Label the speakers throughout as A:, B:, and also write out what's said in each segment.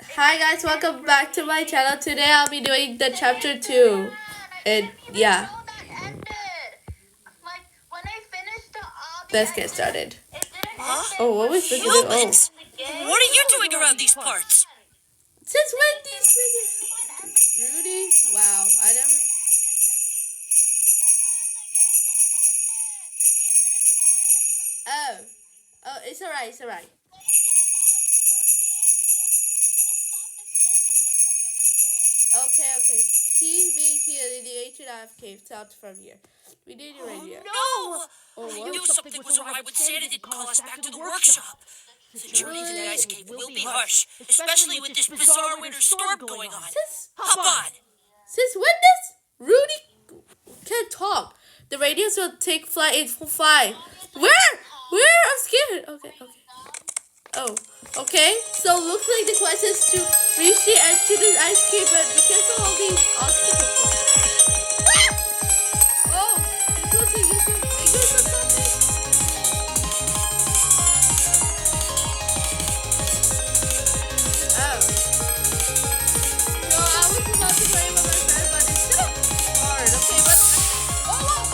A: Hi guys, welcome back to my channel. Today I'll be doing the chapter 2. And yeah, let's get started.
B: Huh?
A: Oh, what was supposed to do? Oh.
B: Humans? What are you doing around these parts?
A: Since when these freaking Rudy? Wow, I never. Oh. Oh, it's alright, it's alright. Okay. See being here in the ancient Isle of Cave out from here. We need you right here.
B: No!
A: Oh,
B: I
A: what?
B: knew something was awry when Santa didn't call us back to the workshop. The journey to the ice cave will be harsh, especially with this bizarre winter storm going on. Hop on!
A: Since when does Rudy can't talk? The radios will take flight in full flight. Where? I'm scared. Okay. Oh, okay. So looks like the quest is to reach the edge to the ice cave, but because of all these obstacles. Oh, you're supposed to use your fingers or something? Oh. No, I was about to play with my friend, but it's still hard. Okay, but oh,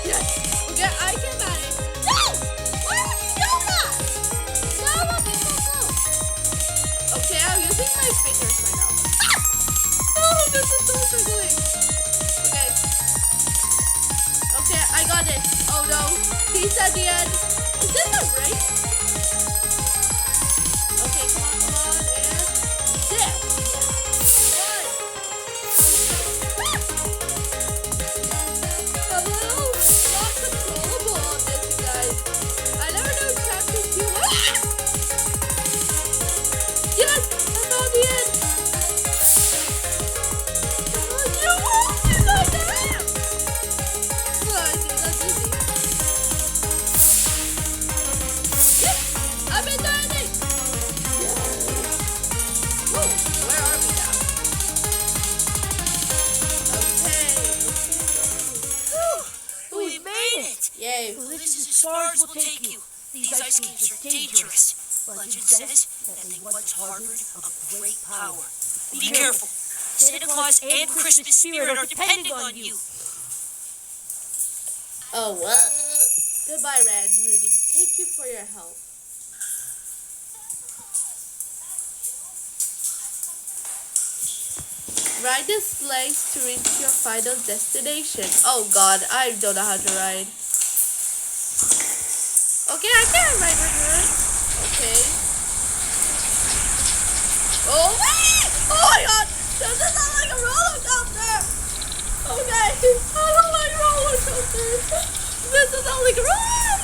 A: yes. Okay, I can manage. No! Why would you do that? No, let me go. Okay, I'm using my fingers right now. No, this is so struggling. Okay. Okay, I got it. Oh no, he's at the end. Is this a race? Okay, come on, and there. A little not controllable on this, you guys. I never knew chapter 2. Yes! I found the end! You won't do that! That's easy. Yes! I'm in the ending! Yes! Whoa, where are we now? Okay.
B: We made it!
A: Yay.
B: Well, this is as far as we'll take you. These ice caves are dangerous. Legend says that they once harbored a great power. Be careful. Santa Claus and Christmas Spirit are depending on you.
A: Oh, what? Goodbye, Red Rudy. Thank you for your help. Ride the sleighs to reach your final destination. Oh god, I don't know how to ride. Okay, I can ride with her. Okay. Oh, wait! Oh my god! This is not like a roller coaster! Okay, I don't like roller coasters. This is not like a roller.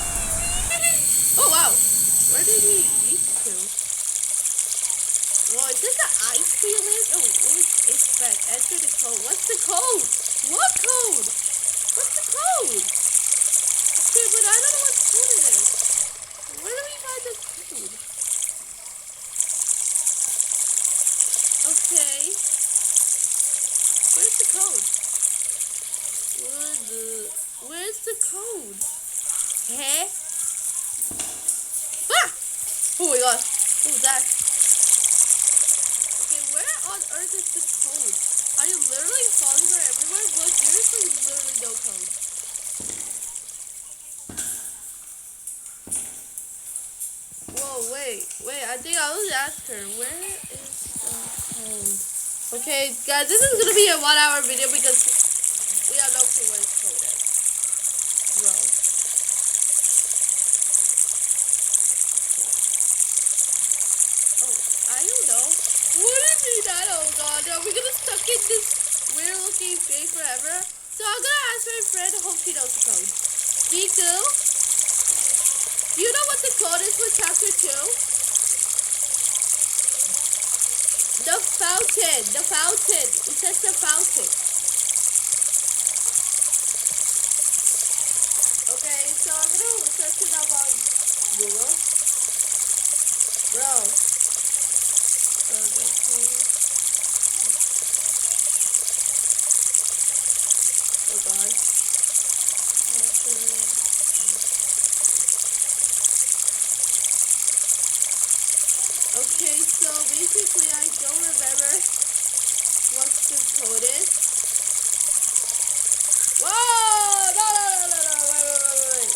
A: Oh wow, where did he reach to? Whoa, is this the ice feeling? Oh, what was expect? Enter the code. What's the code? What code? What's the code? Okay, but I don't know what code it is. Where do we find this code? Okay. Where's the code? Where's the code? Huh? Ah! Oh my god. What was that? Okay, where on earth is the code? Are you literally falling for everywhere? But seriously, literally no code. Whoa, wait. I think I was asked her. Where is the code? Okay, guys, this is gonna be a 1 hour video because we have no clue where the code is. Bro. Oh, I don't know. What do you mean I don't know? Are we gonna stuck in this weird looking thing forever? So I'm gonna ask my friend, hope she knows the code. Miku, do you know what the code is for chapter 2? The fountain. It says the fountain. Okay, so I'm gonna search it up on Google. Bro. Oh god. Okay. Okay, so basically I don't remember what the code is. Whoa! No, wait.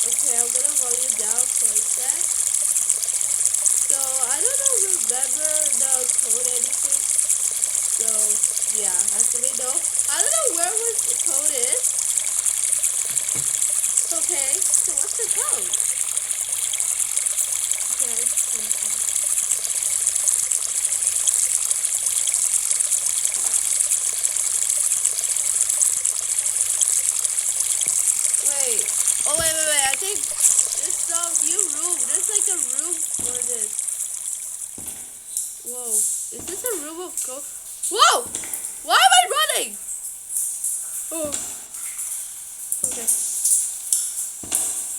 A: Okay, I'm gonna roll you down for a sec. So, I don't remember the code anything. So, yeah, actually no. I don't know where the code is. Okay, so what's the code? Okay, wait. Oh, wait. I think there's some new room. There's like a room for this. Whoa. Is this a room of code? Whoa! Why am I running? Oh. Okay.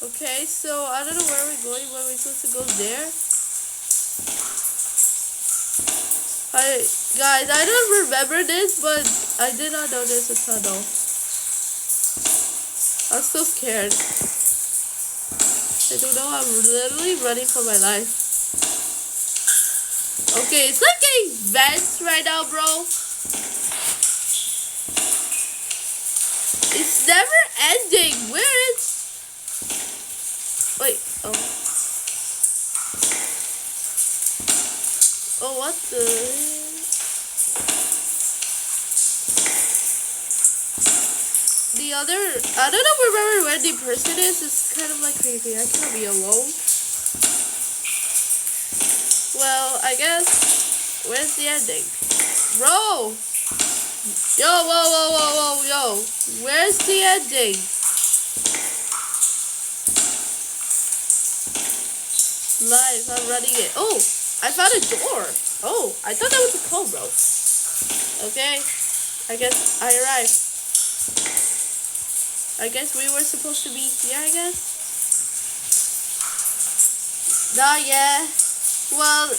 A: Okay, so I don't know where we're going. Where we're supposed to go there? Guys, I don't remember this, but I did not know there's a tunnel. I'm so scared. I don't know. I'm literally running for my life. Okay, it's like getting vents right now, bro. It's never ending. Where is... Wait, oh. Oh, what the... The other... I don't know remember where the person is. It's kind of like crazy. I can't be alone. Well, I guess... Where's the ending? Bro! Yo, whoa. Where's the ending? Live, I'm running it. Oh, I found a door. Oh, I thought that was a code, bro. Okay, I guess I arrived. I guess we were supposed to be here, I guess. Not yet. Well,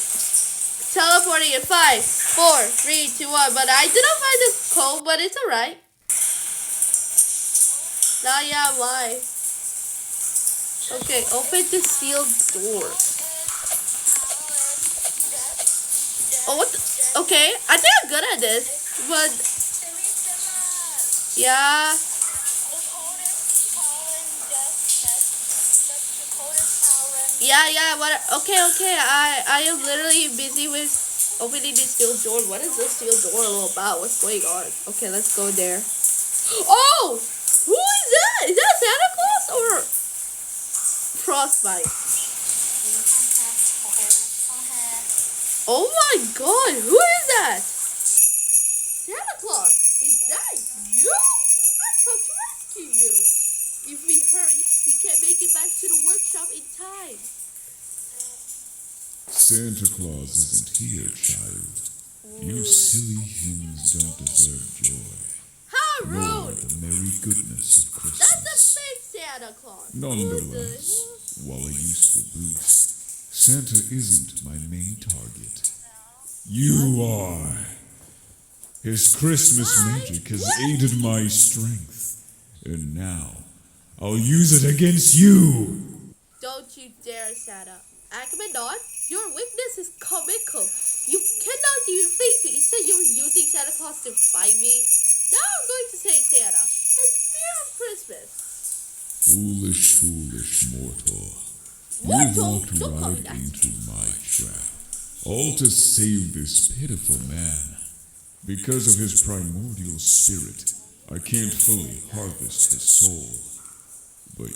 A: teleporting in 5, 4, 3, 2, 1. But I didn't find the code, but it's alright. Not yet, I'm live. Okay, open the sealed door. Oh, what the? Okay, I think I'm good at this, but yeah. Yeah. What? Okay. I am literally busy with opening this sealed door. What is this sealed door all about? What's going on? Okay, let's go there. Oh, who is that? Is that Santa Claus or Frostbite? Oh my God, who is that? Santa Claus, is that you? I've come to rescue you. If we hurry, we can make it back to the workshop in time.
C: Santa Claus isn't here, child. Your silly hymns don't deserve joy.
A: How
C: Nor
A: rude!
C: the merry goodness of
A: That's a
C: Christmas.
A: fake Santa Claus.
C: Nonetheless, while a useful boost, Santa isn't my main target. You are. His Christmas magic has aided my strength. And now, I'll use it against you.
A: Don't you dare, Santa. Acmenon, your weakness is comical. You cannot even face me. Instead, you're using Santa Claus to fight me. Now I'm going to say Santa. And fear of Christmas.
C: Foolish mortal.
A: Mortal,
C: You
A: don't
C: walked
A: call me
C: right
A: that.
C: into my trap. All to save this pitiful man. Because of his primordial spirit, I can't fully harvest his soul. But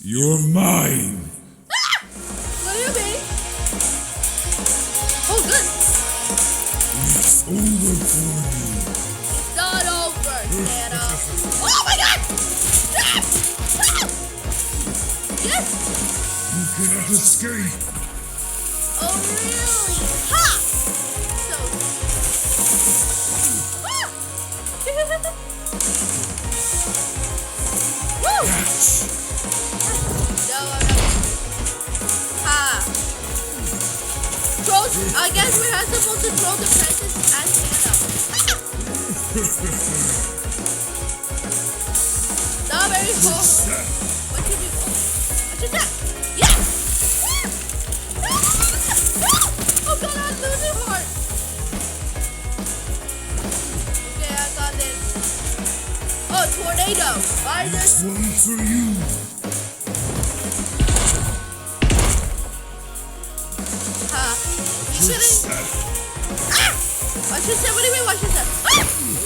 C: you're mine!
A: What do you mean? Oh, good.
C: It's over for you.
A: It's not over, Santa. Oh my God! Ah! Ah! Yes!
C: You cannot escape!
A: Oh, really? Ha! So... Ah! Woo! No, I'm not. Ha! Throw... I guess we're not supposed to throw the presents at Santa. Ah! Not very cool. What should we do?
C: one's for you.
A: You shouldn't. Watch yourself. What do you mean watch yourself?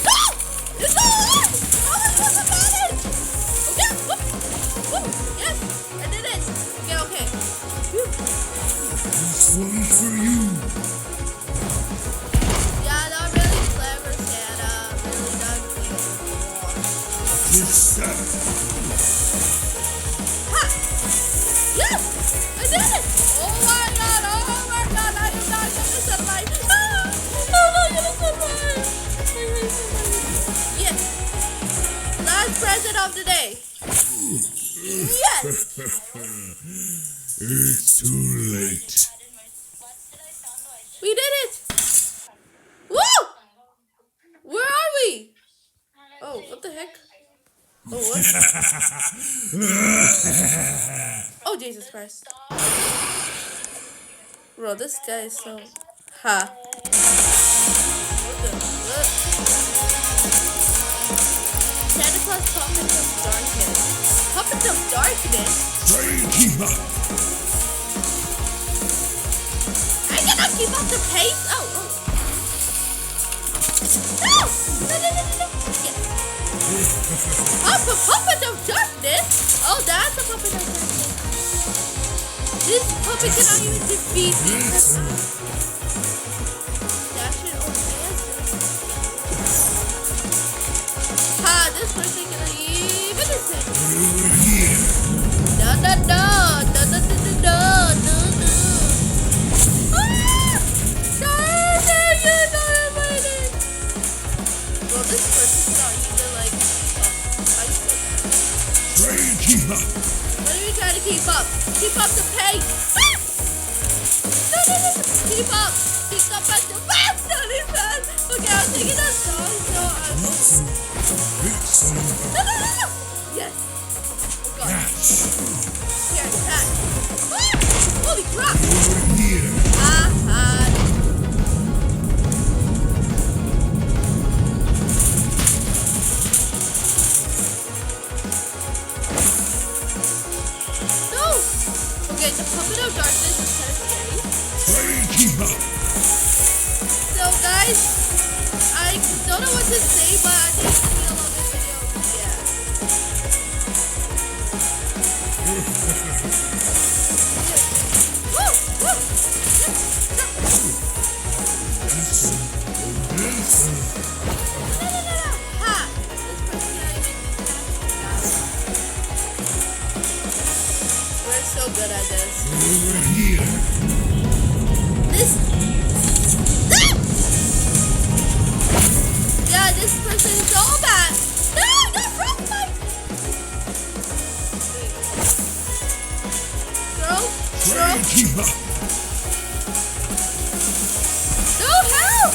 A: No! It's not on! How am I supposed to manage? Okay. Whoop. Whoop. Yes. I did it. Okay. Whew.
C: This one's for you.
A: Yeah, not really clever, Santa. Really not clever.
C: Just that.
A: Ha! Yes! I did it! Oh my god! I am not gonna survive! Ah! I'm not gonna survive! Yes! Last present of the day! Yes!
C: It's too late.
A: We did it! Woo! Where are we? Oh, what the heck? Oh, what? Oh, Jesus Christ. Bro, this guy is so... Ha. What the... What? Santa Claus Puppets of Darkness. Puppets of Darkness?
C: Train keeper.
A: I cannot keep up the pace! Oh, oh. No! No, no, no, no, no. Yeah. Puppet of Darkness? Oh, that's a Puppet of Darkness. This puppet cannot even defeat me. Dash it or dance. Ha, this person cannot even defeat me.
C: Over here.
A: No, no, no. No, no, no, no, no, no, no. Ah! No, you're not invited. Well, this person cannot even, like,
C: Train keeper.
A: what are you trying to keep up? Keep up the pace. Ah! No, no, no, no. Keep up. Keep up at the fast. Not even fast. Okay, I'm taking that song, so I'm...
C: Vixen.
A: No, no, no, no. Yes. Oh, God.
C: Catch.
A: Here, catch. Ah! Holy crap.
C: Over here.
A: Aha. No. Okay, the Puppet of Darkness is kind of scary.
C: Train keeper.
A: So guys, I don't know what to say, but I think it's gonna be a long video. Yeah. Woo! Woo! No, no, no, no! Ha! This person can't even do that. We're so good at this.
C: Over here.
A: This. Ah! Yeah, this person is so bad. No, not from my. Girl,
C: Train keeper.
A: no help!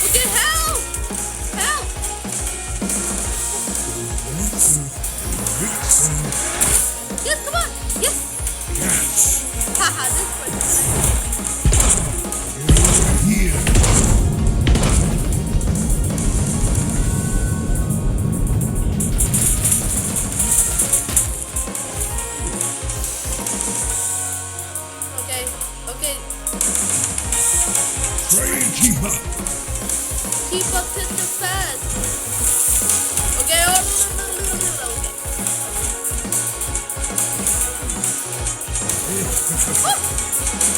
A: Okay, help! Help!
C: Vixen.
A: Yes, come on! Yes!
C: Catch.
A: Haha, this person.
C: Over here.
A: Okay, okay.
C: Train keeper.
A: Keep up to the fast. Okay, oh, no, no, no, no, no, no, okay. Oh!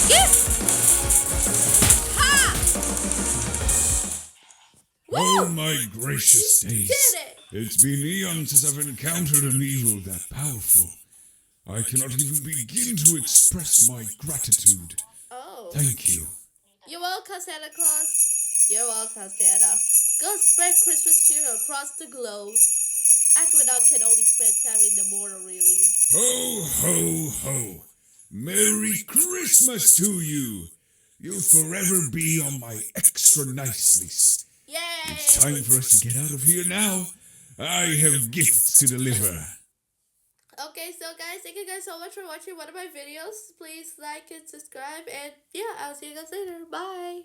A: Yes! Ha! Woo!
C: Oh my gracious days.
A: Did it!
C: It's been eons since I've encountered an evil that powerful. I cannot even begin to express my gratitude.
A: Oh.
C: Thank you.
A: You're welcome, Santa Claus. You're welcome, Santa. Go spread Christmas cheer across the globe. Aqueduct can only spend time in the morning, really.
C: Ho, ho, ho. Merry Christmas to you. You'll forever be on my extra nice list.
A: Yay!
C: It's time for us to get out of here now. I have gifts to deliver.
A: Okay, so guys, thank you guys so much for watching one of my videos. Please like and subscribe, and yeah, I'll see you guys later. Bye!